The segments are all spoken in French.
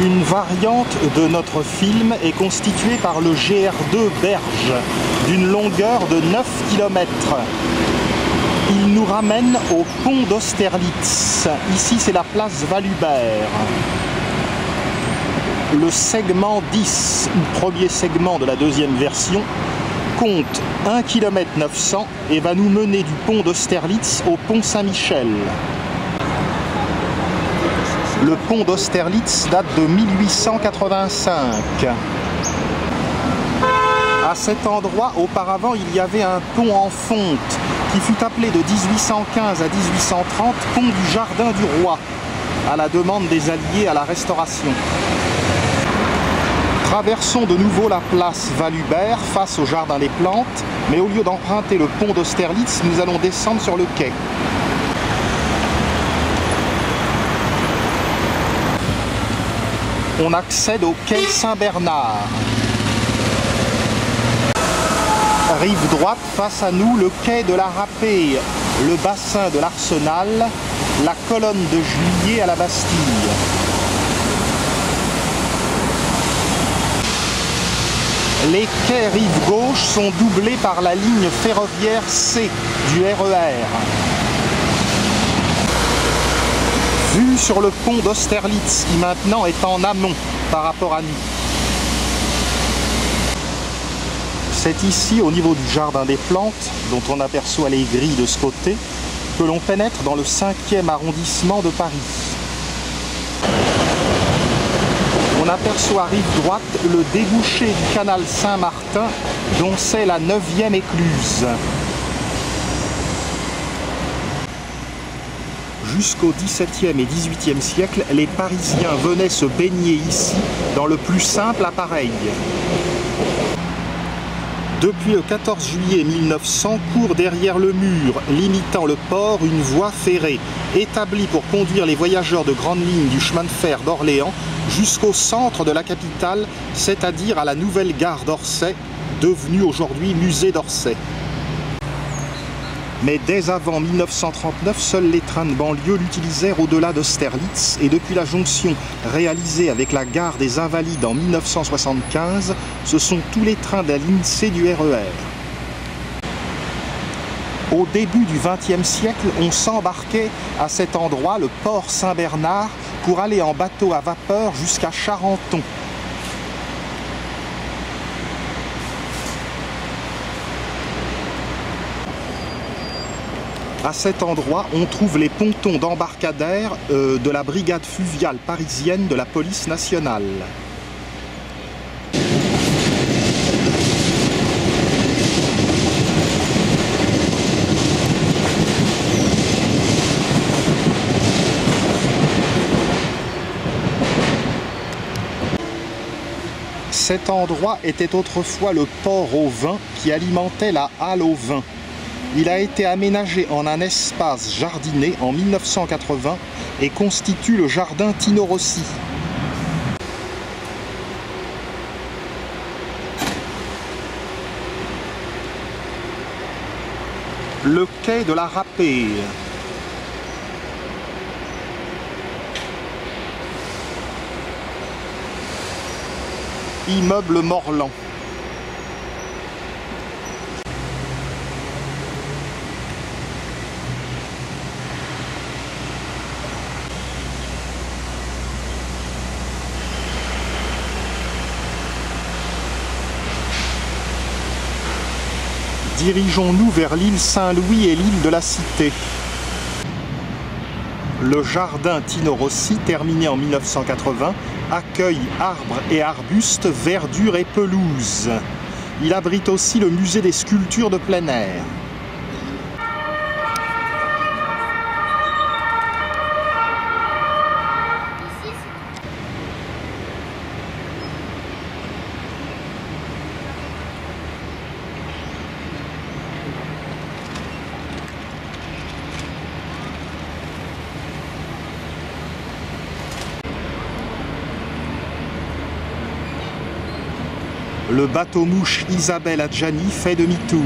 Une variante de notre film est constituée par le GR2 Berge, d'une longueur de 9 km. Il nous ramène au pont d'Austerlitz. Ici, c'est la place Valubert. Le segment 10, ou premier segment de la deuxième version, compte 1 km 900 et va nous mener du pont d'Austerlitz au pont Saint-Michel. Le pont d'Austerlitz date de 1885. À cet endroit, auparavant, il y avait un pont en fonte qui fut appelé de 1815 à 1830 pont du Jardin du Roi, à la demande des Alliés à la Restauration. Traversons de nouveau la place Valubert face au Jardin des Plantes, mais au lieu d'emprunter le pont d'Austerlitz, nous allons descendre sur le quai. On accède au quai Saint-Bernard. Rive droite, face à nous, le quai de la Râpée, le bassin de l'Arsenal, la colonne de Juillet à la Bastille. Les quais rive gauche sont doublés par la ligne ferroviaire C du RER. Vue sur le pont d'Austerlitz, qui maintenant est en amont par rapport à nous. C'est ici, au niveau du Jardin des Plantes, dont on aperçoit les grilles de ce côté, que l'on pénètre dans le 5e arrondissement de Paris. On aperçoit à rive droite le débouché du canal Saint-Martin, dont c'est la 9e écluse. Jusqu'au XVIIe et XVIIIe siècle, les Parisiens venaient se baigner ici dans le plus simple appareil. Depuis le 14 juillet 1900, court derrière le mur limitant le port une voie ferrée, établie pour conduire les voyageurs de grande ligne du chemin de fer d'Orléans jusqu'au centre de la capitale, c'est-à-dire à la nouvelle gare d'Orsay, devenue aujourd'hui musée d'Orsay. Mais dès avant 1939, seuls les trains de banlieue l'utilisèrent au-delà d'Austerlitz et depuis la jonction réalisée avec la gare des Invalides en 1975, ce sont tous les trains de la ligne C du RER. Au début du XXe siècle, on s'embarquait à cet endroit, le port Saint-Bernard, pour aller en bateau à vapeur jusqu'à Charenton. À cet endroit, on trouve les pontons d'embarcadère de la brigade fluviale parisienne de la police nationale. Cet endroit était autrefois le port au vin qui alimentait la halle au vin. Il a été aménagé en un espace jardiné en 1980 et constitue le jardin Tino Rossi. Le quai de la Râpée. Immeuble Morland. Dirigeons-nous vers l'île Saint-Louis et l'île de la Cité. Le jardin Tino Rossi, terminé en 1980, accueille arbres et arbustes, verdure et pelouse. Il abrite aussi le musée des sculptures de plein air. Le bateau-mouche Isabelle Adjani fait demi-tour.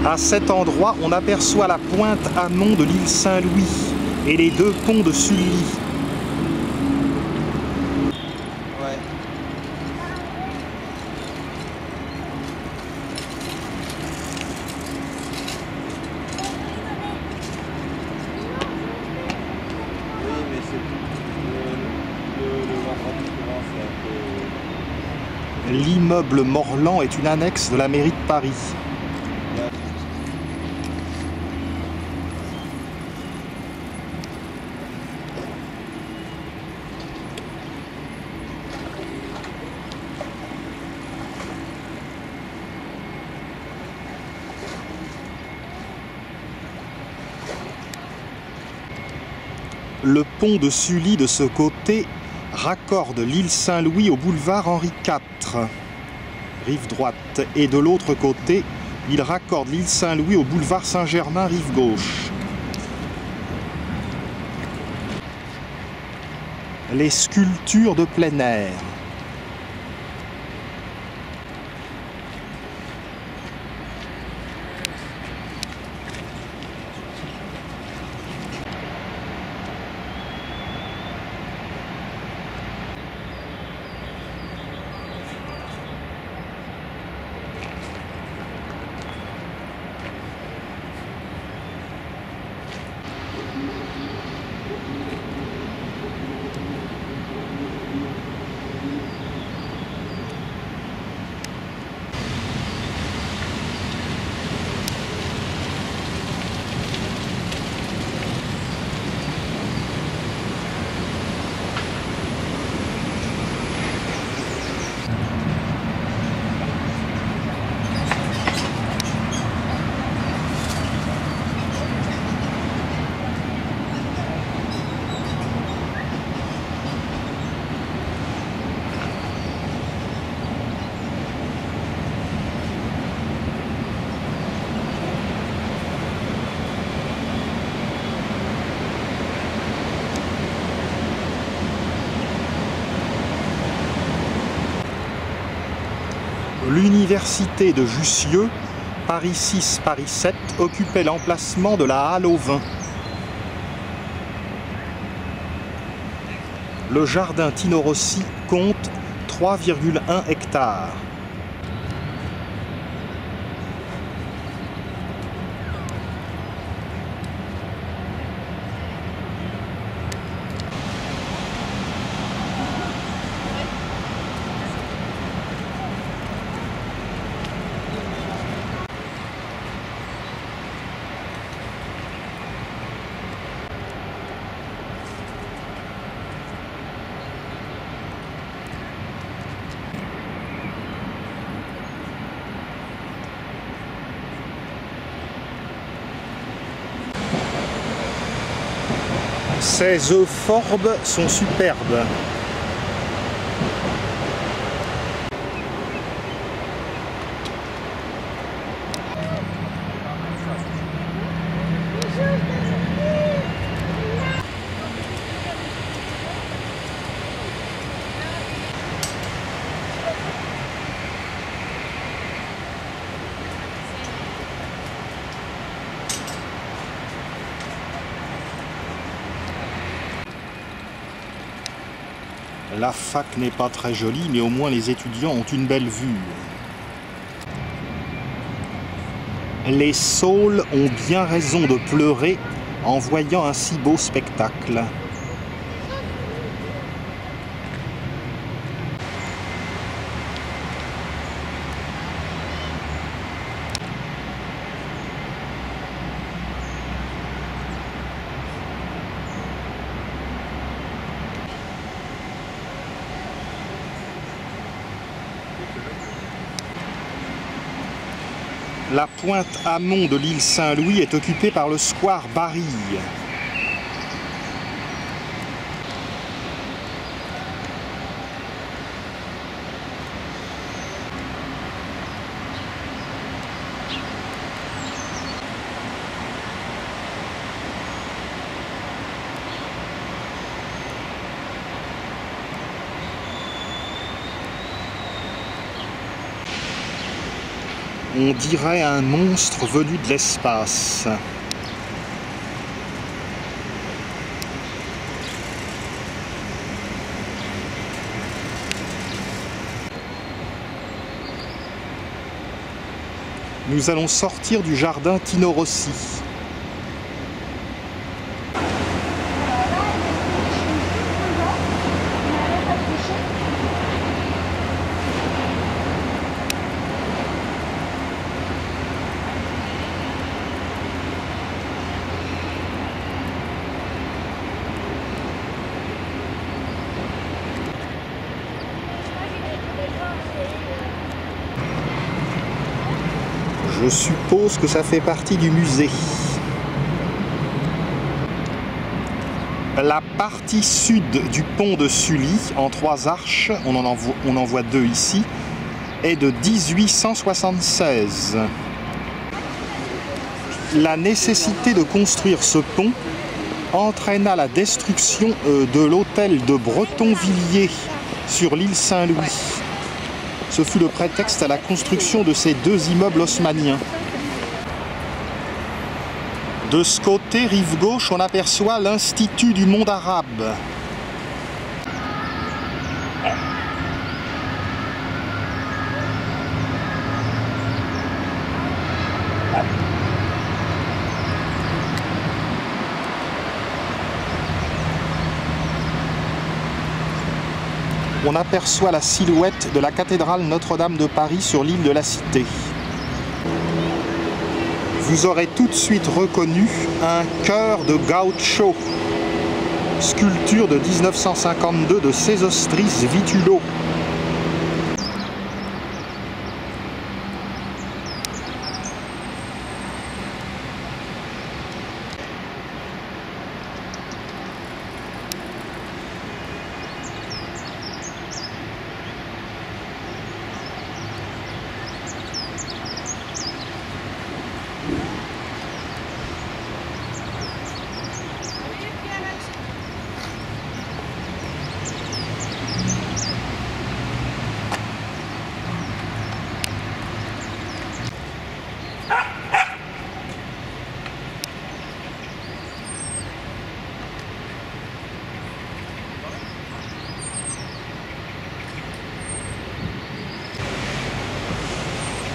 À cet endroit, on aperçoit la pointe amont de l'île Saint-Louis et les deux ponts de Sully. Ouais. Oui, mais c'est le vendredi souvent, c'est un peu... L'immeuble Morland est une annexe de la mairie de Paris. Ouais. Le pont de Sully de ce côté raccorde l'île Saint-Louis au boulevard Henri IV, rive droite, et de l'autre côté, il raccorde l'île Saint-Louis au boulevard Saint-Germain, rive gauche. Les sculptures de plein air. L'université de Jussieu, Paris 6, Paris 7, occupait l'emplacement de la halle aux vins. Le jardin Tino Rossi compte 3,1 hectares. Ces euphorbes sont superbes. La fac n'est pas très jolie, mais au moins les étudiants ont une belle vue. Les saules ont bien raison de pleurer en voyant un si beau spectacle. La pointe amont de l'île Saint-Louis est occupée par le square Barille. On dirait un monstre venu de l'espace. Nous allons sortir du jardin Tino Rossi. Je suppose que ça fait partie du musée. La partie sud du pont de Sully, en 3 arches, on en voit 2 ici, est de 1876. La nécessité de construire ce pont entraîna la destruction de l'hôtel de Bretonvilliers sur l'île Saint-Louis. Ce fut le prétexte à la construction de ces 2 immeubles haussmanniens. De ce côté, rive gauche, on aperçoit l'Institut du monde arabe. On aperçoit la silhouette de la cathédrale Notre-Dame de Paris sur l'île de la Cité. Vous aurez tout de suite reconnu un chœur de Gaucho, sculpture de 1952 de Sésostris Vitulo.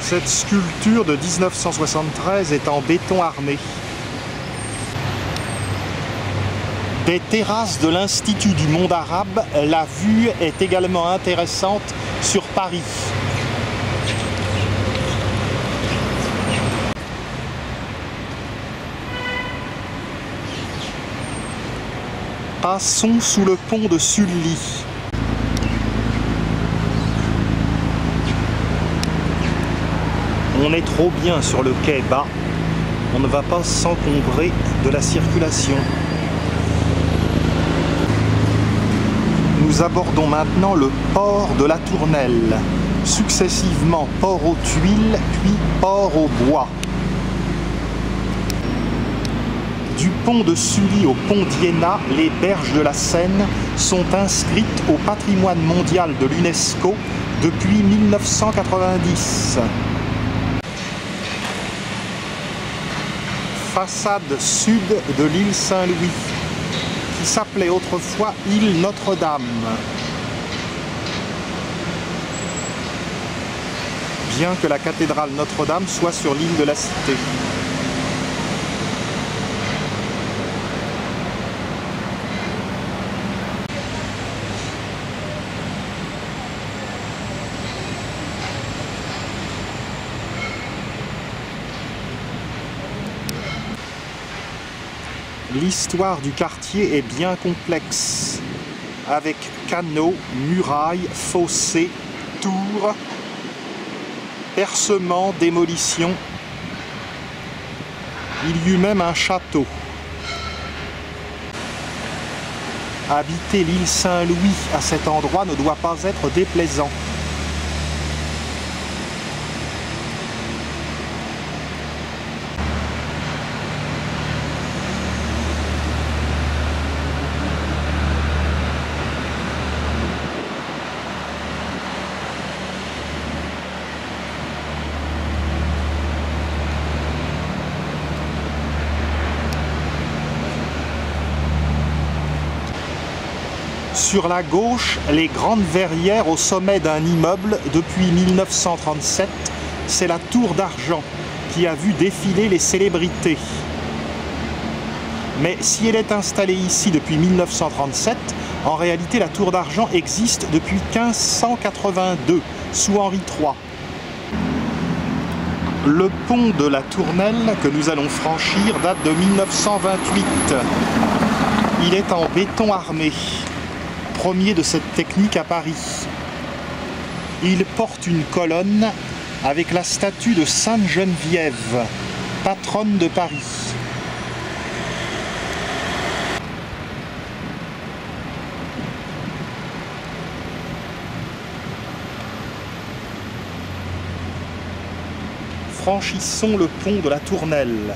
Cette sculpture de 1973 est en béton armé. Des terrasses de l'Institut du monde arabe, la vue est également intéressante sur Paris. Passons sous le pont de Sully. On est trop bien sur le quai bas, on ne va pas s'encombrer de la circulation. Nous abordons maintenant le port de la Tournelle, successivement port aux tuiles, puis port au bois. Du pont de Sully au pont d'Iéna, les berges de la Seine sont inscrites au patrimoine mondial de l'UNESCO depuis 1990. Façade sud de l'île Saint-Louis, qui s'appelait autrefois île Notre-Dame. Bien que la cathédrale Notre-Dame soit sur l'île de la Cité. L'histoire du quartier est bien complexe, avec canaux, murailles, fossés, tours, percements, démolitions. Il y eut même un château. Habiter l'île Saint-Louis à cet endroit ne doit pas être déplaisant. Sur la gauche, les grandes verrières au sommet d'un immeuble depuis 1937. C'est la Tour d'Argent qui a vu défiler les célébrités. Mais si elle est installée ici depuis 1937, en réalité la Tour d'Argent existe depuis 1582, sous Henri III. Le pont de la Tournelle que nous allons franchir date de 1928. Il est en béton armé, premier de cette technique à Paris. Il porte une colonne avec la statue de Sainte Geneviève, patronne de Paris. Franchissons le pont de la Tournelle.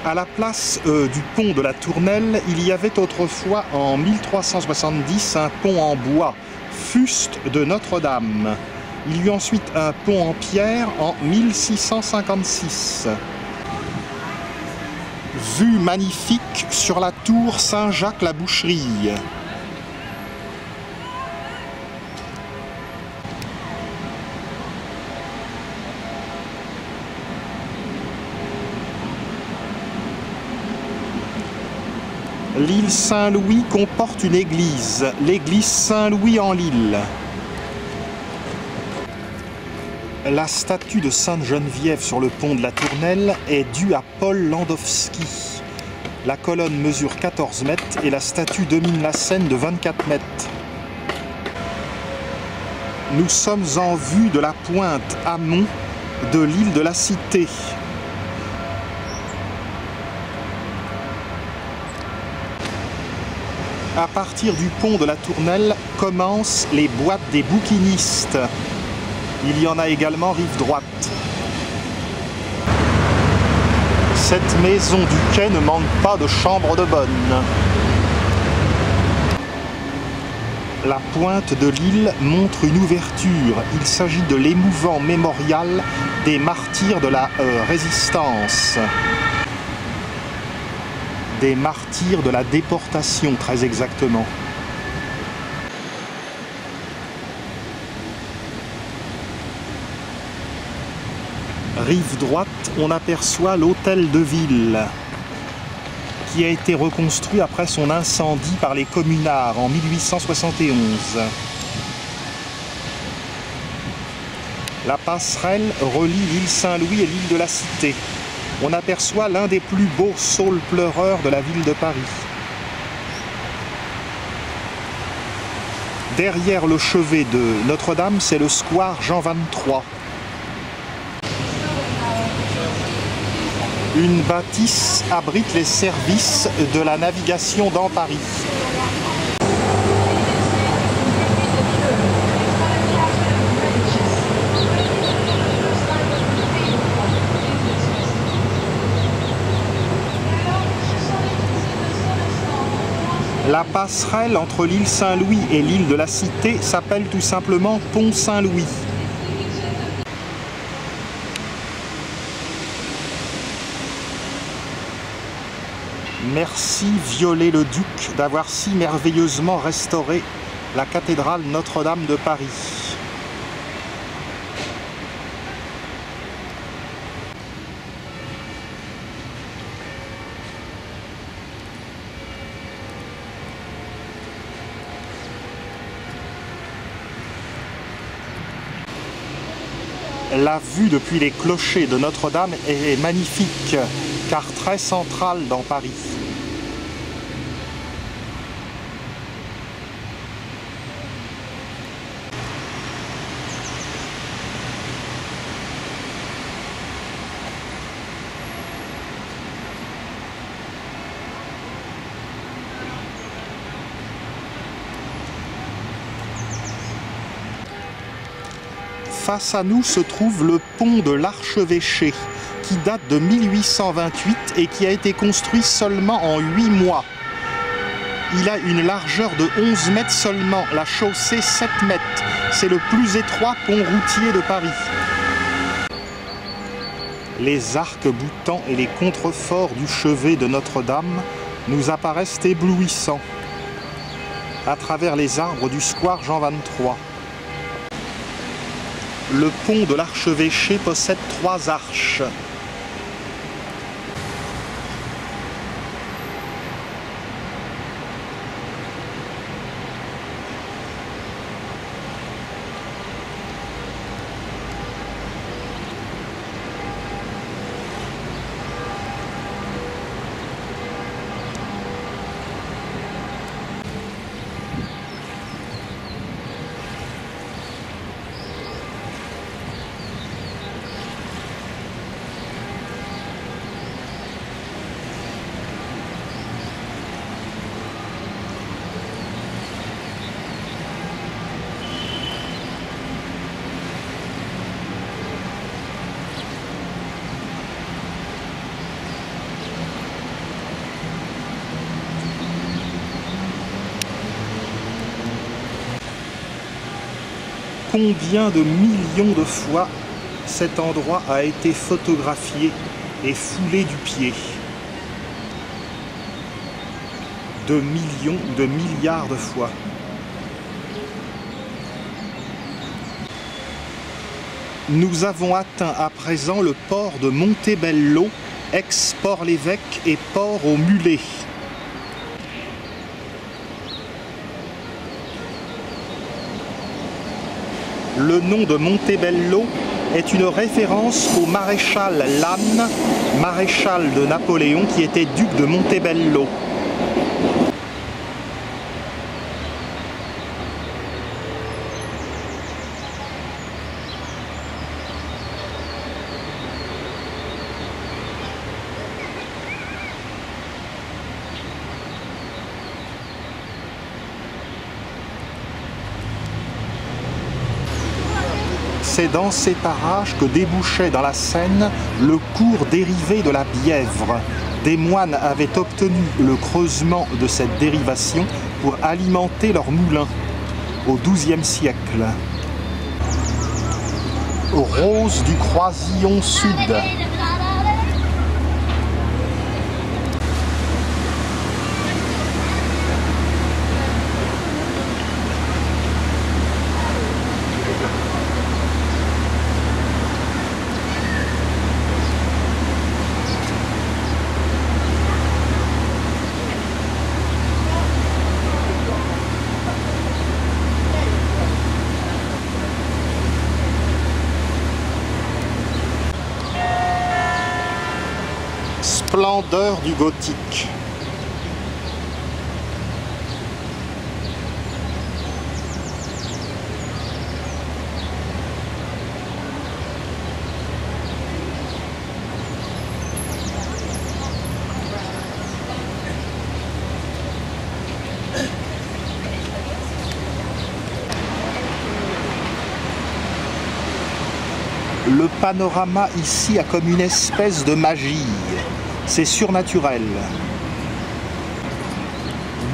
À la place du pont de la Tournelle, il y avait autrefois en 1370 un pont en bois, fuste de Notre-Dame. Il y eut ensuite un pont en pierre en 1656. Vue magnifique sur la tour Saint-Jacques-la-Boucherie. L'île Saint-Louis comporte une église, l'église Saint-Louis en l'île. La statue de Sainte Geneviève sur le pont de la Tournelle est due à Paul Landowski. La colonne mesure 14 mètres et la statue domine la Seine de 24 mètres. Nous sommes en vue de la pointe amont de l'île de la Cité. À partir du pont de la Tournelle commencent les boîtes des bouquinistes. Il y en a également rive droite. Cette maison du quai ne manque pas de chambre de bonne. La pointe de l'île montre une ouverture. Il s'agit de l'émouvant mémorial des martyrs de la Résistance. Des martyrs de la déportation, très exactement. Rive droite, on aperçoit l'hôtel de ville qui a été reconstruit après son incendie par les communards en 1871. La passerelle relie l'île Saint-Louis et l'île de la Cité. On aperçoit l'un des plus beaux saules pleureurs de la ville de Paris. Derrière le chevet de Notre-Dame, c'est le square Jean XXIII. Une bâtisse abrite les services de la navigation dans Paris. La passerelle entre l'île Saint-Louis et l'île de la Cité s'appelle tout simplement Pont Saint-Louis. Merci Viollet-le-Duc d'avoir si merveilleusement restauré la cathédrale Notre-Dame de Paris. La vue depuis les clochers de Notre-Dame est magnifique, car très centrale dans Paris. Face à nous se trouve le pont de l'Archevêché, qui date de 1828 et qui a été construit seulement en 8 mois. Il a une largeur de 11 mètres seulement, la chaussée 7 mètres. C'est le plus étroit pont routier de Paris. Les arcs-boutants et les contreforts du chevet de Notre-Dame nous apparaissent éblouissants à travers les arbres du square Jean 23. Le pont de l'Archevêché possède 3 arches. Combien de millions de fois cet endroit a été photographié et foulé du pied? De millions, de milliards de fois. Nous avons atteint à présent le port de Montebello, ex-Port-l'Évêque et port aux mulets. Le nom de Montebello est une référence au maréchal Lannes, maréchal de Napoléon qui était duc de Montebello. C'est dans ces parages que débouchait dans la Seine le cours dérivé de la Bièvre. Des moines avaient obtenu le creusement de cette dérivation pour alimenter leurs moulins au XIIe siècle. Rose du Croisillon Sud. Splendeur du gothique. Le panorama ici a comme une espèce de magie. C'est surnaturel.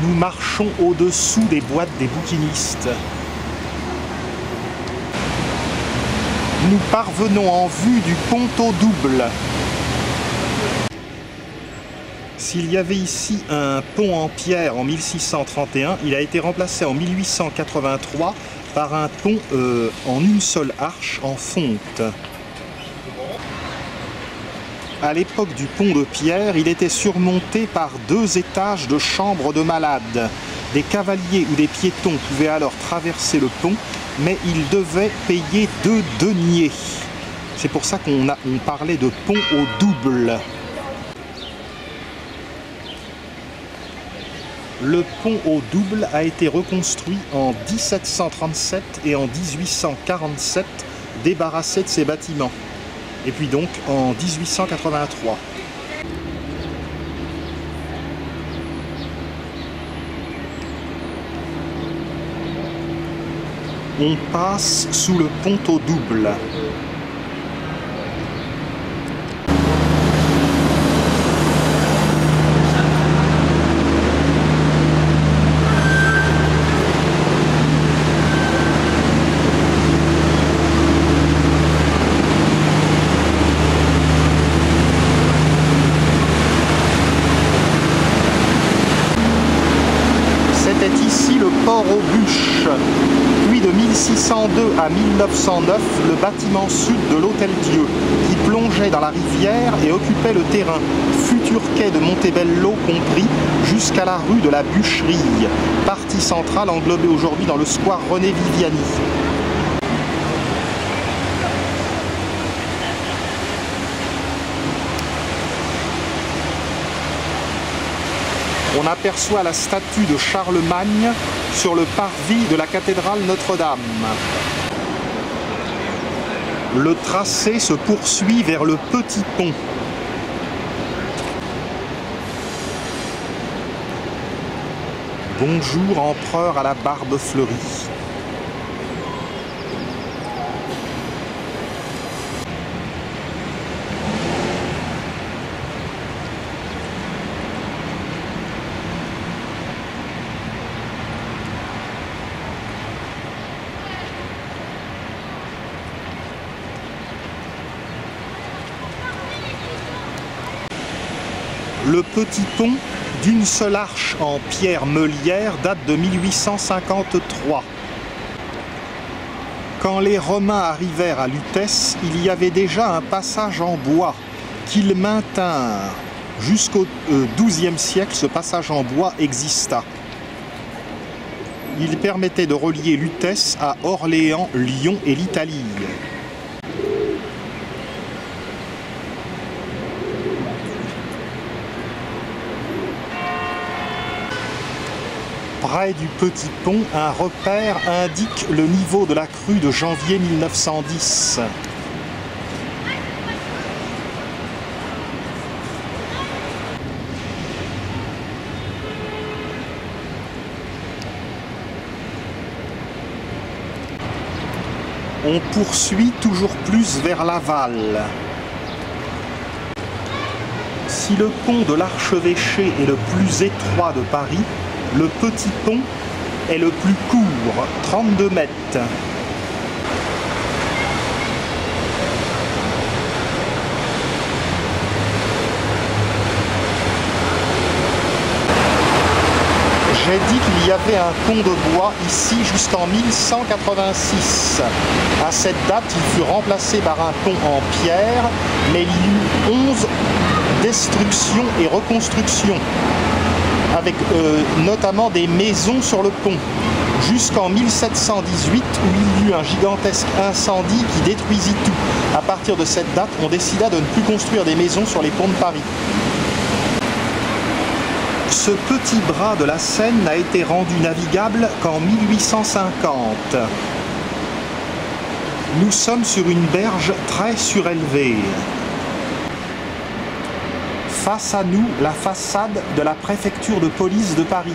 Nous marchons au-dessous des boîtes des bouquinistes. Nous parvenons en vue du Pont-au-Double. S'il y avait ici un pont en pierre en 1631, il a été remplacé en 1883 par un pont en une seule arche en fonte. À l'époque du pont de pierre, il était surmonté par 2 étages de chambres de malades. Des cavaliers ou des piétons pouvaient alors traverser le pont, mais ils devaient payer 2 deniers. C'est pour ça qu'on parlait de pont au double. Le pont au double a été reconstruit en 1737 et en 1847, débarrassé de ses bâtiments. Et puis donc en 1883. On passe sous le pont au double. aux bûches. Puis de 1602 à 1909, le bâtiment sud de l'Hôtel-Dieu, qui plongeait dans la rivière et occupait le terrain, futur quai de Montebello compris, jusqu'à la rue de la Bûcherie, partie centrale englobée aujourd'hui dans le square René Viviani. On aperçoit la statue de Charlemagne sur le parvis de la cathédrale Notre-Dame. Le tracé se poursuit vers le Petit Pont. Bonjour, empereur à la barbe fleurie. Le Petit Pont, d'une seule arche en pierre meulière, date de 1853. Quand les Romains arrivèrent à Lutèce, il y avait déjà un passage en bois qu'ils maintinrent. Jusqu'au XIIe siècle, ce passage en bois exista. Il permettait de relier Lutèce à Orléans, Lyon et l'Italie. Près du Petit Pont, un repère indique le niveau de la crue de janvier 1910. On poursuit toujours plus vers l'aval. Si le pont de l'Archevêché est le plus étroit de Paris, le Petit Pont est le plus court, 32 mètres. J'ai dit qu'il y avait un pont de bois ici jusqu'en 1186. À cette date, il fut remplacé par un pont en pierre, mais il y eut 11 destructions et reconstructions, avec notamment des maisons sur le pont, jusqu'en 1718 où il y eut un gigantesque incendie qui détruisit tout. À partir de cette date, on décida de ne plus construire des maisons sur les ponts de Paris. Ce petit bras de la Seine n'a été rendu navigable qu'en 1850. Nous sommes sur une berge très surélevée. Face à nous, la façade de la préfecture de police de Paris.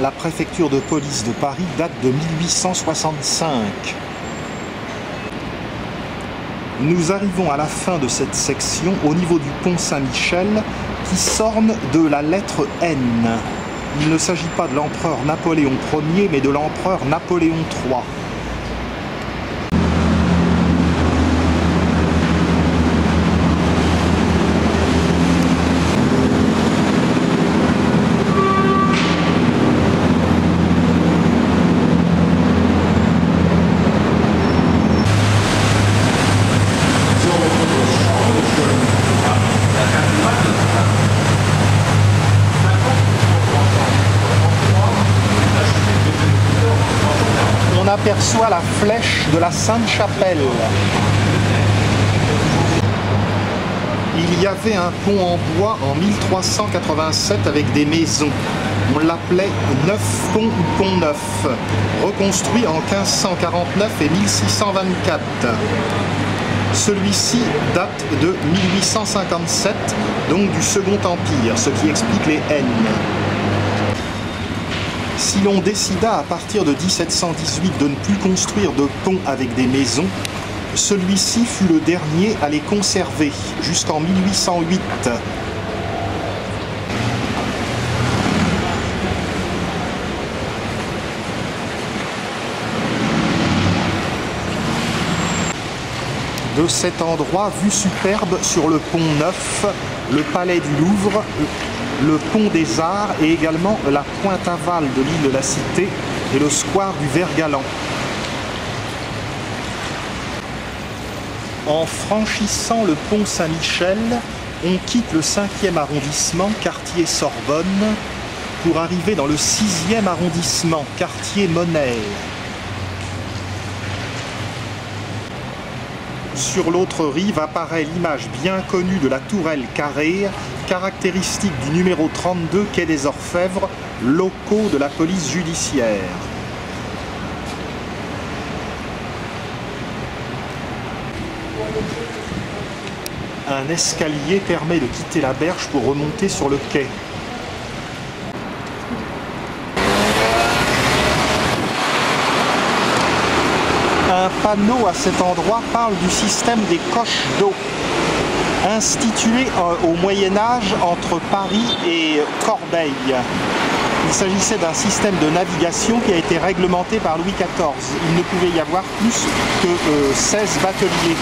La préfecture de police de Paris date de 1865. Nous arrivons à la fin de cette section au niveau du pont Saint-Michel qui s'orne de la lettre N. Il ne s'agit pas de l'empereur Napoléon Ier mais de l'empereur Napoléon III. On aperçoit la flèche de la Sainte-Chapelle. Il y avait un pont en bois en 1387 avec des maisons. On l'appelait Neuf Pont ou Pont Neuf, reconstruit en 1549 et 1624. Celui-ci date de 1857, donc du Second Empire, ce qui explique les N. Si l'on décida à partir de 1718 de ne plus construire de pont avec des maisons, celui-ci fut le dernier à les conserver jusqu'en 1808. De cet endroit, vue superbe sur le pont Neuf, le palais du Louvre, le pont des Arts et également la pointe aval de l'île de la Cité et le square du Vert-Galant. En franchissant le pont Saint-Michel, on quitte le 5e arrondissement, quartier Sorbonne, pour arriver dans le 6e arrondissement, quartier Monet. Sur l'autre rive apparaît l'image bien connue de la tourelle carrée, caractéristique du numéro 32 quai des Orfèvres, locaux de la police judiciaire. Un escalier permet de quitter la berge pour remonter sur le quai. Un panneau à cet endroit parle du système des coches d'eau, institué au Moyen-Âge entre Paris et Corbeil. Il s'agissait d'un système de navigation qui a été réglementé par Louis XIV. Il ne pouvait y avoir plus que 16 bateliers.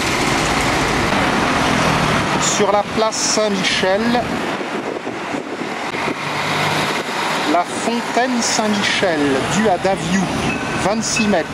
Sur la place Saint-Michel, la fontaine Saint-Michel, due à Daviou, 26 mètres.